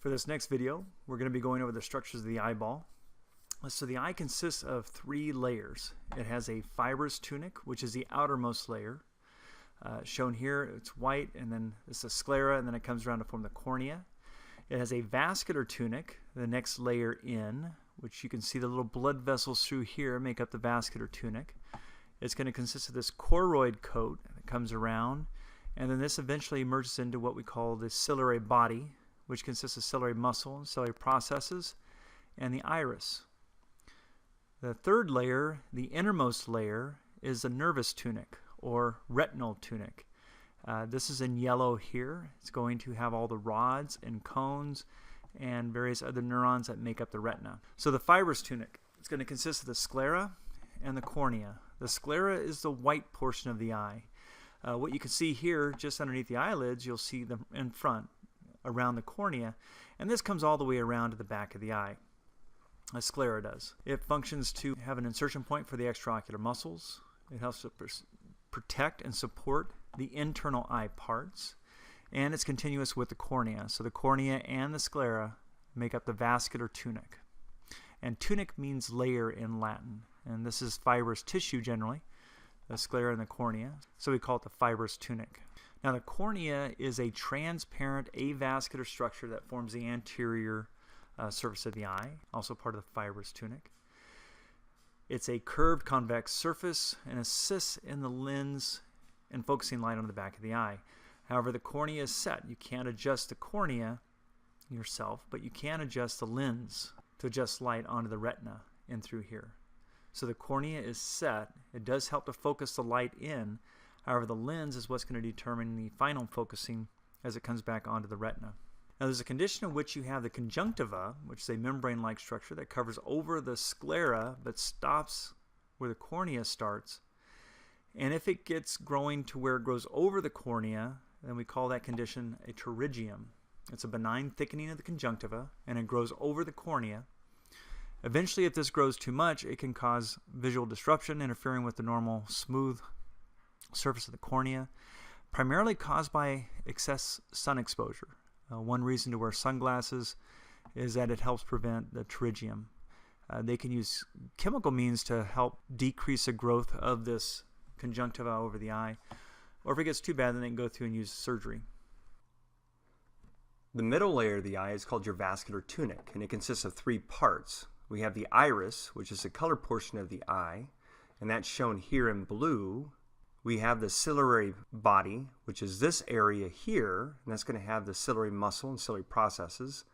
For this next video, we're going to be going over the structures of the eyeball. So the eye consists of three layers. It has a fibrous tunic, which is the outermost layer. Shown here, it's white, and then it's a sclera, and then it comes around to form the cornea. It has a vascular tunic, the next layer in, which you can see the little blood vessels through here make up the vascular tunic. It's going to consist of this choroid coat that comes around, and then this eventually merges into what we call the ciliary body, which consists of ciliary muscle and ciliary processes, and the iris. The third layer, the innermost layer, is the nervous tunic or retinal tunic. This is in yellow here. It's going to have all the rods and cones and various other neurons that make up the retina. So the fibrous tunic is going to consist of the sclera and the cornea. The sclera is the white portion of the eye. What you can see here, just underneath the eyelids, you'll see them in front around the cornea, and this comes all the way around to the back of the eye. A sclera does. It functions to have an insertion point for the extraocular muscles. It helps to protect and support the internal eye parts, and it's continuous with the cornea. So the cornea and the sclera make up the vascular tunic. And tunic means layer in Latin, and this is fibrous tissue generally, the sclera and the cornea, so we call it the fibrous tunic. Now the cornea is a transparent avascular structure that forms the anterior surface of the eye, also part of the fibrous tunic. It's a curved convex surface and assists in the lens and focusing light on the back of the eye. However, the cornea is set. You can't adjust the cornea yourself, but you can adjust the lens to adjust light onto the retina and through here. So the cornea is set. It does help to focus the light in. However, the lens is what's going to determine the final focusing as it comes back onto the retina. Now there's a condition in which you have the conjunctiva, which is a membrane-like structure that covers over the sclera but stops where the cornea starts. And if it gets growing to where it grows over the cornea, then we call that condition a pterygium. It's a benign thickening of the conjunctiva, and it grows over the cornea. Eventually, if this grows too much, it can cause visual disruption, interfering with the normal smooth surface of the cornea, primarily caused by excess sun exposure. One reason to wear sunglasses is that it helps prevent the pterygium. They can use chemical means to help decrease the growth of this conjunctiva over the eye, or if it gets too bad, then they can go through and use surgery. The middle layer of the eye is called your vascular tunic, and it consists of three parts. We have the iris, which is the color portion of the eye, and that's shown here in blue. We have the ciliary body, which is this area here, and that's going to have the ciliary muscle and ciliary processes.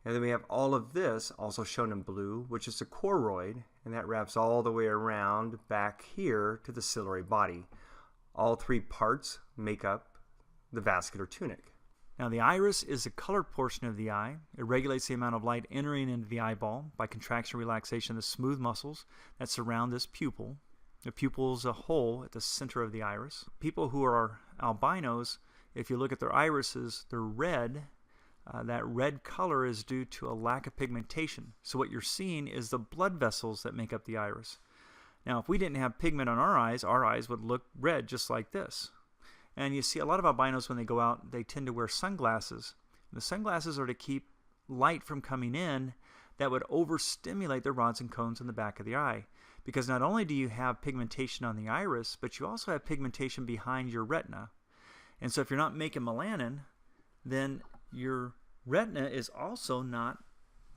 And then we have all of this, also shown in blue, which is the choroid, and that wraps all the way around back here to the ciliary body. All three parts make up the vascular tunic. Now the iris is the color portion of the eye. It regulates the amount of light entering into the eyeball by contraction and relaxation of the smooth muscles that surround this pupil. The pupil is a hole at the center of the iris. People who are albinos, if you look at their irises, they're red. That red color is due to a lack of pigmentation. So what you're seeing is the blood vessels that make up the iris. Now if we didn't have pigment on our eyes would look red just like this. And you see a lot of albinos when they go out, they tend to wear sunglasses. The sunglasses are to keep light from coming in that would overstimulate the rods and cones in the back of the eye. Because not only do you have pigmentation on the iris, but you also have pigmentation behind your retina. And so if you're not making melanin, then your retina is also not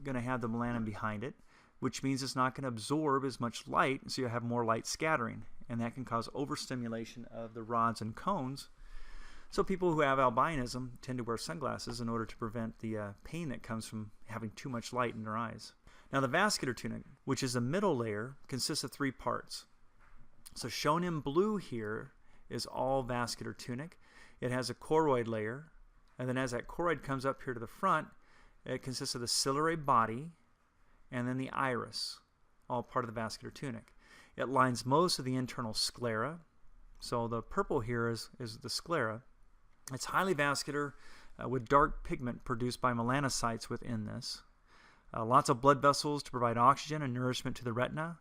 going to have the melanin behind it, which means it's not going to absorb as much light, so you'll have more light scattering. And that can cause overstimulation of the rods and cones. So people who have albinism tend to wear sunglasses in order to prevent the pain that comes from having too much light in their eyes. Now the vascular tunic, which is the middle layer, consists of three parts. So shown in blue here is all vascular tunic. It has a choroid layer, and then as that choroid comes up here to the front, it consists of the ciliary body and then the iris, all part of the vascular tunic. It lines most of the internal sclera. So the purple here is the sclera. It's highly vascular with dark pigment produced by melanocytes within this. Lots of blood vessels to provide oxygen and nourishment to the retina.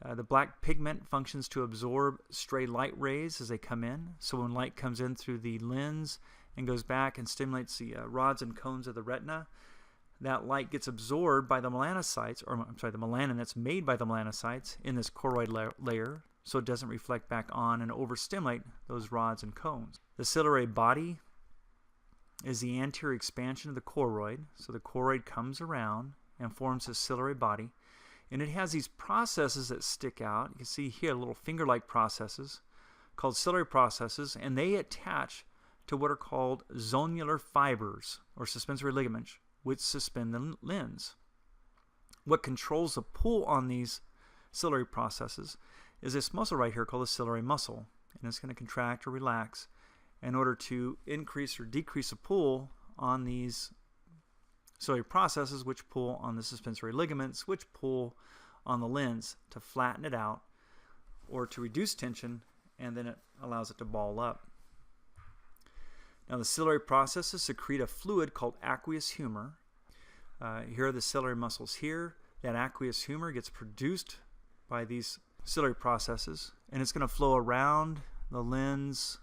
The black pigment functions to absorb stray light rays as they come in. So when light comes in through the lens and goes back and stimulates the rods and cones of the retina, that light gets absorbed by the melanocytes, or I'm sorry, the melanin that's made by the melanocytes in this choroid layer, so it doesn't reflect back on and overstimulate those rods and cones. The ciliary body is the anterior expansion of the choroid. So the choroid comes around and forms the ciliary body. And it has these processes that stick out. You can see here little finger-like processes called ciliary processes, and they attach to what are called zonular fibers or suspensory ligaments, which suspend the lens. What controls the pull on these ciliary processes is this muscle right here called the ciliary muscle. And it's going to contract or relax in order to increase or decrease the pull on these ciliary processes, which pull on the suspensory ligaments, which pull on the lens to flatten it out or to reduce tension, and then it allows it to ball up. Now the ciliary processes secrete a fluid called aqueous humor. Here are the ciliary muscles here. That aqueous humor gets produced by these ciliary processes, and it's going to flow around the lens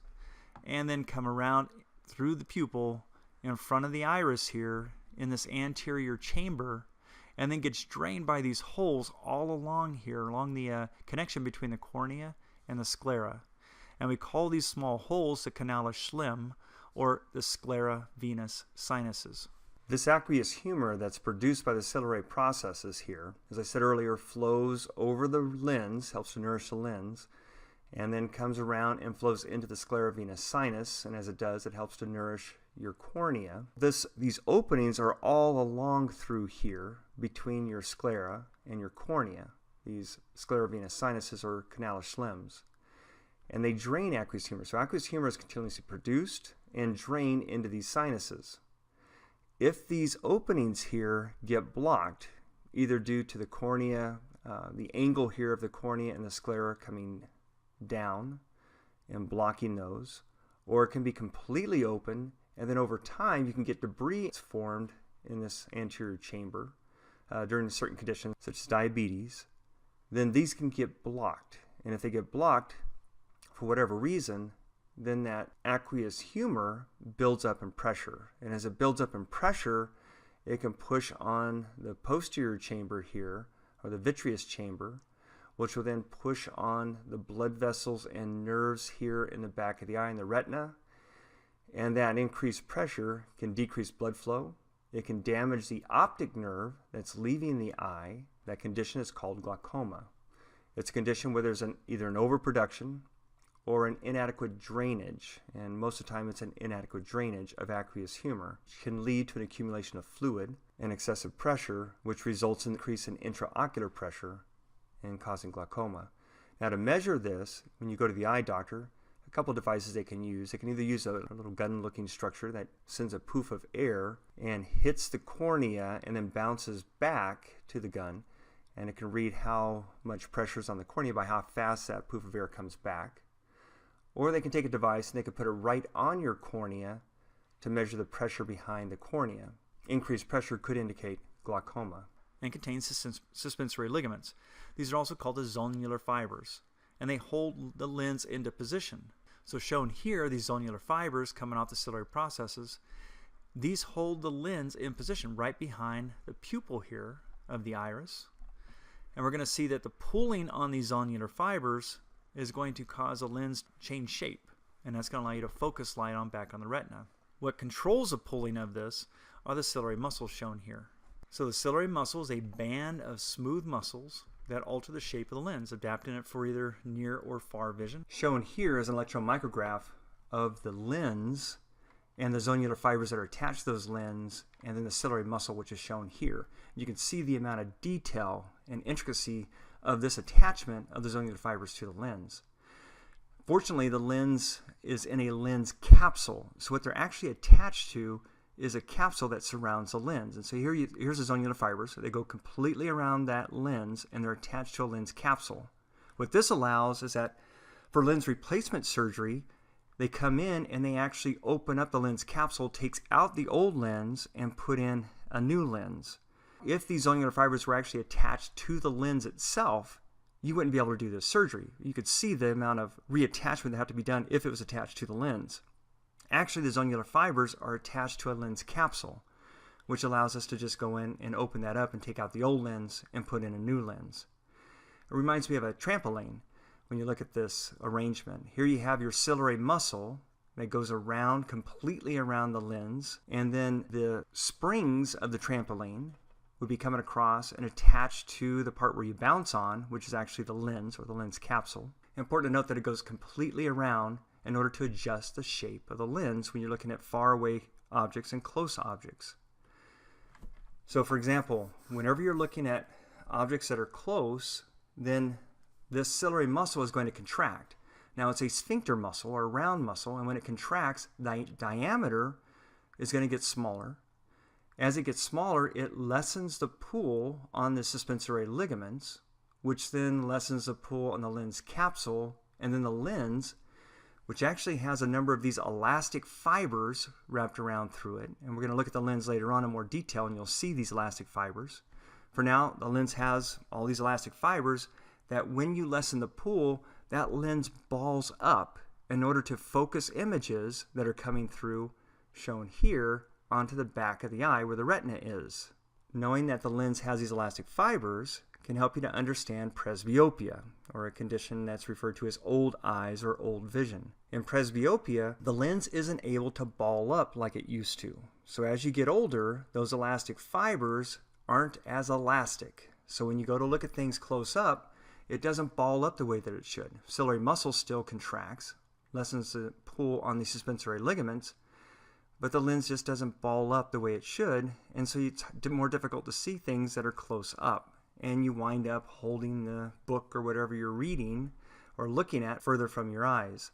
and then come around through the pupil in front of the iris here in this anterior chamber, and then gets drained by these holes all along here, along the connection between the cornea and the sclera. And we call these small holes the canala schlemm, or the sclera venous sinuses. This aqueous humor that's produced by the ciliary processes here, as I said earlier, flows over the lens, helps to nourish the lens, and then comes around and flows into the sclera venous sinus, and as it does, it helps to nourish your cornea. These openings are all along through here between your sclera and your cornea, these sclera venous sinuses or canala schlemms, and they drain aqueous humor. So aqueous humor is continuously produced and drained into these sinuses. If these openings here get blocked, either due to the cornea, the angle here of the cornea and the sclera coming down and blocking those, or it can be completely open, and then over time you can get debris that's formed in this anterior chamber during certain conditions such as diabetes. Then these can get blocked, and if they get blocked for whatever reason, then that aqueous humor builds up in pressure, and as it builds up in pressure, it can push on the posterior chamber here, or the vitreous chamber, which will then push on the blood vessels and nerves here in the back of the eye and the retina. And that increased pressure can decrease blood flow. It can damage the optic nerve that's leaving the eye. That condition is called glaucoma. It's a condition where there's either an overproduction or an inadequate drainage, and most of the time it's an inadequate drainage of aqueous humor, which can lead to an accumulation of fluid and excessive pressure, which results in an increase in intraocular pressure and causing glaucoma. Now to measure this, when you go to the eye doctor, a couple of devices they can use. They can either use a little gun-looking structure that sends a poof of air and hits the cornea and then bounces back to the gun, and it can read how much pressure is on the cornea by how fast that poof of air comes back. Or they can take a device and they can put it right on your cornea to measure the pressure behind the cornea. Increased pressure could indicate glaucoma. And contains suspensory ligaments. These are also called the zonular fibers, and they hold the lens into position. So shown here, these zonular fibers coming off the ciliary processes, these hold the lens in position right behind the pupil here of the iris. And we're going to see that the pulling on these zonular fibers is going to cause a lens to change shape, and that's going to allow you to focus light on back on the retina. What controls the pulling of this are the ciliary muscles shown here. So the ciliary muscle is a band of smooth muscles that alter the shape of the lens, adapting it for either near or far vision. Shown here is an electron micrograph of the lens and the zonular fibers that are attached to those lens, and then the ciliary muscle, which is shown here. You can see the amount of detail and intricacy of this attachment of the zonular fibers to the lens. Fortunately, the lens is in a lens capsule, so what they're actually attached to is a capsule that surrounds the lens. And so here's the zonular fibers. So they go completely around that lens, and they're attached to a lens capsule. What this allows is that for lens replacement surgery, they come in and they actually open up the lens capsule, takes out the old lens, and put in a new lens. If these zonular fibers were actually attached to the lens itself, you wouldn't be able to do this surgery. You could see the amount of reattachment that had to be done if it was attached to the lens. Actually, the zonular fibers are attached to a lens capsule, which allows us to just go in and open that up and take out the old lens and put in a new lens. It reminds me of a trampoline when you look at this arrangement. Here you have your ciliary muscle that goes around, completely around the lens, and then the springs of the trampoline would be coming across and attached to the part where you bounce on, which is actually the lens or the lens capsule. Important to note that it goes completely around in order to adjust the shape of the lens when you're looking at far away objects and close objects. So for example, whenever you're looking at objects that are close, then this ciliary muscle is going to contract. Now it's a sphincter muscle or a round muscle, and when it contracts, the diameter is going to get smaller. As it gets smaller, it lessens the pull on the suspensory ligaments, which then lessens the pull on the lens capsule, and then the lens, which actually has a number of these elastic fibers wrapped around through it. And we're going to look at the lens later on in more detail, and you'll see these elastic fibers. For now, the lens has all these elastic fibers that when you lessen the pull, that lens balls up in order to focus images that are coming through, shown here, onto the back of the eye where the retina is. Knowing that the lens has these elastic fibers can help you to understand presbyopia, or a condition that's referred to as old eyes or old vision. In presbyopia, the lens isn't able to ball up like it used to. So as you get older, those elastic fibers aren't as elastic. So when you go to look at things close up, it doesn't ball up the way that it should. Ciliary muscle still contracts, lessens the pull on the suspensory ligaments, but the lens just doesn't ball up the way it should, and so it's more difficult to see things that are close up. And you wind up holding the book or whatever you're reading or looking at further from your eyes.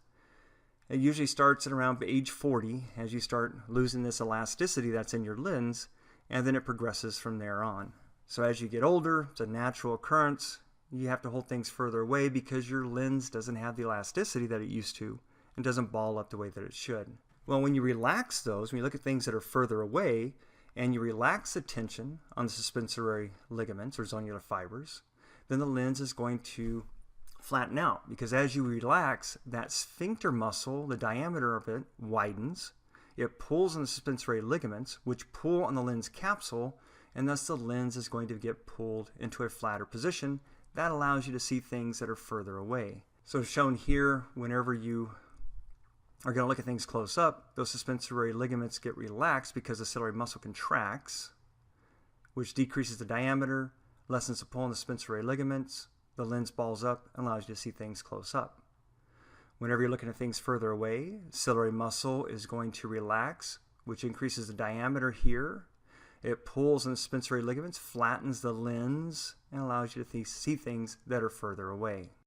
It usually starts at around age 40 as you start losing this elasticity that's in your lens, and then it progresses from there on. So as you get older, it's a natural occurrence. You have to hold things further away because your lens doesn't have the elasticity that it used to and doesn't ball up the way that it should. Well, when you relax those, when you look at things that are further away, and you relax the tension on the suspensory ligaments or zonular fibers, then the lens is going to flatten out, because as you relax, that sphincter muscle, the diameter of it widens. It pulls on the suspensory ligaments, which pull on the lens capsule, and thus the lens is going to get pulled into a flatter position. That allows you to see things that are further away. So shown here, whenever you are going to look at things close up, those suspensory ligaments get relaxed because the ciliary muscle contracts, which decreases the diameter, lessens the pull on the suspensory ligaments. The lens balls up and allows you to see things close up. Whenever you're looking at things further away, ciliary muscle is going to relax, which increases the diameter here. It pulls on the suspensory ligaments, flattens the lens, and allows you to see things that are further away.